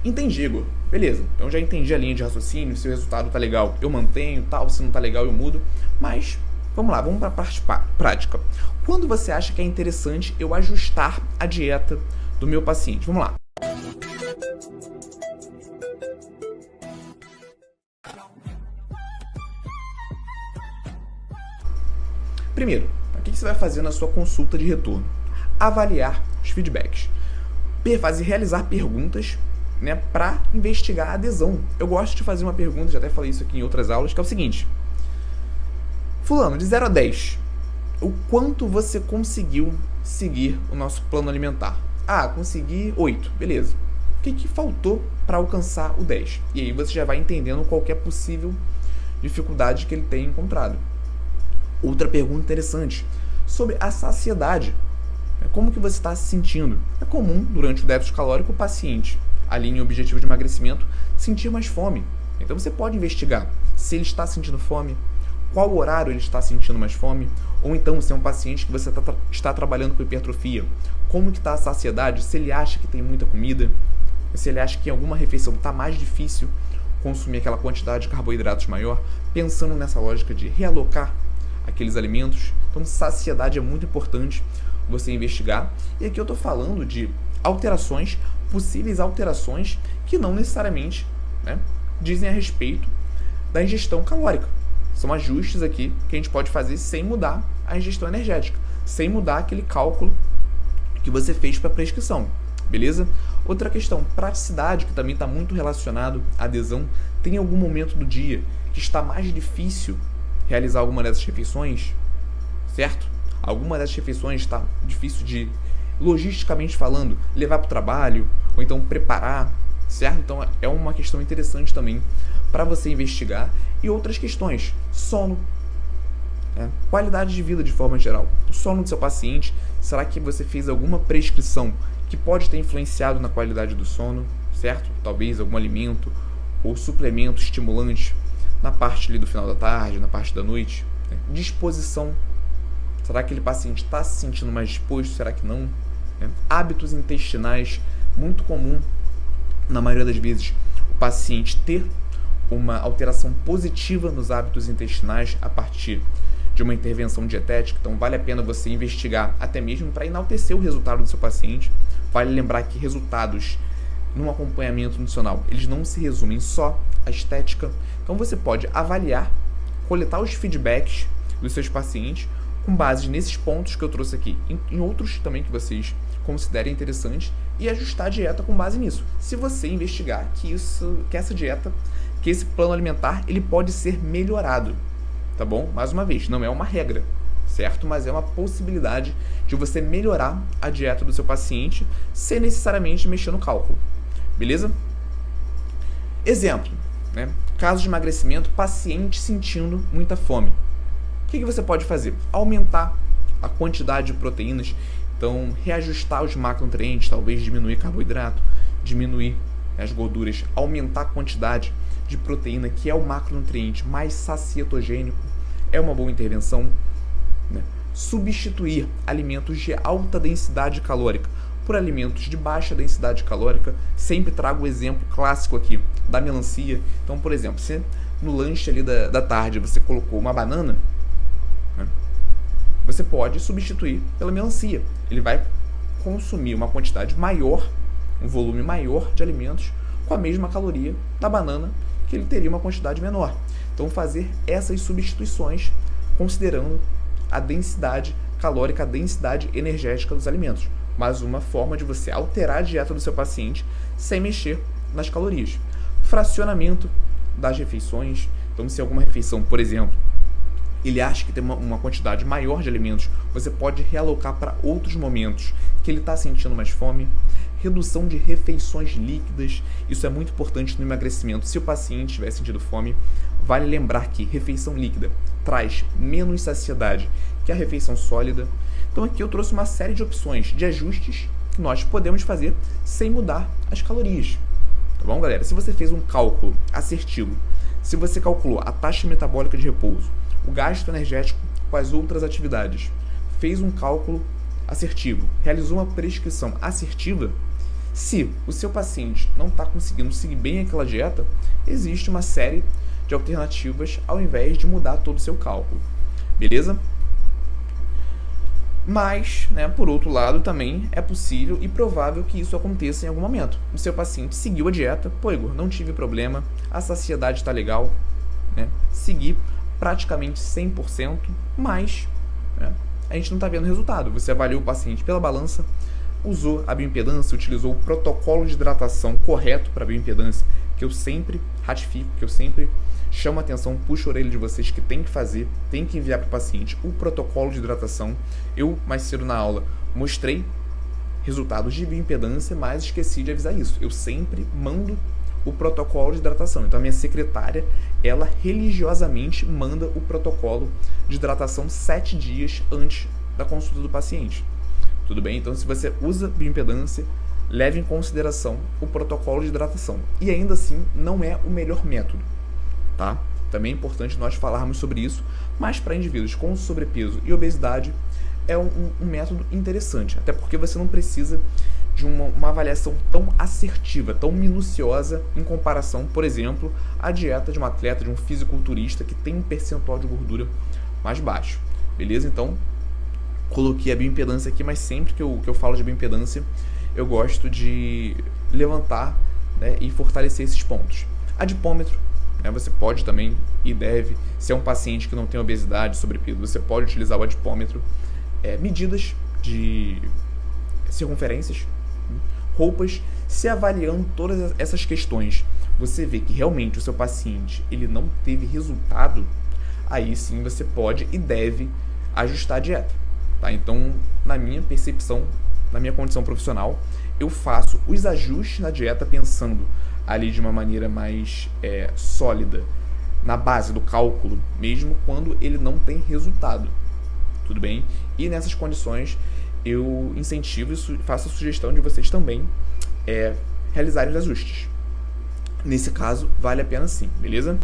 Entendi, Igor. Beleza, então já entendi a linha de raciocínio, se o resultado tá legal eu mantenho, tal, se não tá legal eu mudo, mas vamos lá, vamos para a parte prática. Quando você acha que é interessante eu ajustar a dieta do meu paciente? Vamos lá. Primeiro, o que você vai fazer na sua consulta de retorno? Avaliar os feedbacks. Realizar perguntas, né, para investigar a adesão. Eu gosto de fazer uma pergunta, já até falei isso aqui em outras aulas, que é o seguinte: Fulano, de 0 a 10, o quanto você conseguiu seguir o nosso plano alimentar? Ah, consegui 8, beleza. O que faltou para alcançar o 10? E aí você já vai entendendo qual é a possível dificuldade que ele tem encontrado. Outra pergunta interessante, sobre a saciedade. Como que você está se sentindo? É comum, durante o déficit calórico, o paciente, alinha o objetivo de emagrecimento, sentir mais fome. Então você pode investigar se ele está sentindo fome, qual horário ele está sentindo mais fome, ou então se é um paciente que você está trabalhando com hipertrofia, como que está a saciedade, se ele acha que tem muita comida, se ele acha que em alguma refeição está mais difícil consumir aquela quantidade de carboidratos maior, pensando nessa lógica de realocar aqueles alimentos. Então saciedade é muito importante você investigar. E aqui eu estou falando de alterações, possíveis alterações que não necessariamente, né, dizem a respeito da ingestão calórica. São ajustes aqui que a gente pode fazer sem mudar a ingestão energética, sem mudar aquele cálculo que você fez para a prescrição, beleza? Outra questão, praticidade, que também está muito relacionado à adesão. Tem algum momento do dia que está mais difícil realizar alguma dessas refeições, certo? Alguma dessas refeições está difícil de, logisticamente falando, levar para o trabalho, ou então preparar, certo? Então é uma questão interessante também para você investigar. E outras questões, sono, qualidade de vida de forma geral, o sono do seu paciente, será que você fez alguma prescrição que pode ter influenciado na qualidade do sono, certo? Talvez algum alimento ou suplemento estimulante na parte ali do final da tarde, na parte da noite. Disposição, será que aquele paciente está se sentindo mais disposto, será que não? Hábitos intestinais, muito comum na maioria das vezes o paciente ter uma alteração positiva nos hábitos intestinais a partir de uma intervenção dietética. Então vale a pena você investigar até mesmo para enaltecer o resultado do seu paciente. Vale lembrar que resultados num acompanhamento nutricional, eles não se resumem só à estética. Então você pode avaliar, coletar os feedbacks dos seus pacientes com base nesses pontos que eu trouxe aqui, em outros também que vocês considerem interessantes, e ajustar a dieta com base nisso. Se você investigar que essa dieta, que esse plano alimentar, ele pode ser melhorado, tá bom? Mais uma vez, não é uma regra, certo? Mas é uma possibilidade de você melhorar a dieta do seu paciente sem necessariamente mexer no cálculo, beleza? Exemplo, né? Caso de emagrecimento, paciente sentindo muita fome. O que você pode fazer? Aumentar a quantidade de proteínas, então reajustar os macronutrientes, talvez diminuir carboidrato, diminuir as gorduras, aumentar a quantidade de proteína, que é o macronutriente mais sacietogênico, é uma boa intervenção, né? Substituir alimentos de alta densidade calórica por alimentos de baixa densidade calórica. Sempre trago o exemplo clássico aqui da melancia. Então, por exemplo, se no lanche ali da tarde você colocou uma banana, né, você pode substituir pela melancia. Ele vai consumir uma quantidade maior, um volume maior de alimentos com a mesma caloria da banana, que ele teria uma quantidade menor. Então fazer essas substituições considerando a densidade calórica, a densidade energética dos alimentos. Mas uma forma de você alterar a dieta do seu paciente sem mexer nas calorias. Fracionamento das refeições. Então se alguma refeição, por exemplo, ele acha que tem uma quantidade maior de alimentos, você pode realocar para outros momentos que ele está sentindo mais fome. Redução de refeições líquidas, isso é muito importante no emagrecimento. Se o paciente estiver sentindo fome, vale lembrar que refeição líquida traz menos saciedade que a refeição sólida. Então aqui eu trouxe uma série de opções de ajustes que nós podemos fazer sem mudar as calorias. Tá bom, galera? Se você fez um cálculo assertivo, se você calculou a taxa metabólica de repouso, o gasto energético com as outras atividades, fez um cálculo assertivo, realizou uma prescrição assertiva, Se o seu paciente não está conseguindo seguir bem aquela dieta, existe uma série de alternativas ao invés de mudar todo o seu cálculo, beleza? Mas, né, por outro lado, também é possível e provável que isso aconteça em algum momento. O seu paciente seguiu a dieta, pô, Igor, não tive problema, a saciedade está legal, né? Segui praticamente 100%, mas né, a gente não está vendo resultado. Você avaliou o paciente pela balança, usou a bioimpedância, utilizou o protocolo de hidratação correto para a bioimpedância, que eu sempre ratifico, que eu sempre chamo a atenção, puxo a orelha de vocês que tem que fazer, tem que enviar para o paciente o protocolo de hidratação. Eu, mais cedo na aula, mostrei resultados de bioimpedância, mas esqueci de avisar isso. Eu sempre mando o protocolo de hidratação. Então, a minha secretária, ela religiosamente manda o protocolo de hidratação 7 dias antes da consulta do paciente. Tudo bem? Então, se você usa bioimpedância, leve em consideração o protocolo de hidratação. E ainda assim, não é o melhor método, tá? Também é importante nós falarmos sobre isso, mas para indivíduos com sobrepeso e obesidade é um método interessante, até porque você não precisa de uma avaliação tão assertiva, tão minuciosa em comparação, por exemplo, à dieta de um atleta, de um fisiculturista que tem um percentual de gordura mais baixo, beleza? Então, coloquei a bioimpedância aqui, mas sempre que eu falo de bioimpedância, eu gosto de levantar, né, e fortalecer esses pontos. Adipômetro, né, você pode também e deve, se é um paciente que não tem obesidade, sobrepeso, você pode utilizar o adipômetro. Medidas de circunferências, roupas, se avaliando todas essas questões, você vê que realmente o seu paciente ele não teve resultado, aí sim você pode e deve ajustar a dieta. Tá? Então, na minha percepção, na minha condição profissional, eu faço os ajustes na dieta pensando ali de uma maneira mais sólida, na base do cálculo, mesmo quando ele não tem resultado. Tudo bem? E nessas condições, eu incentivo e faço a sugestão de vocês também realizarem os ajustes. Nesse caso, vale a pena sim, beleza?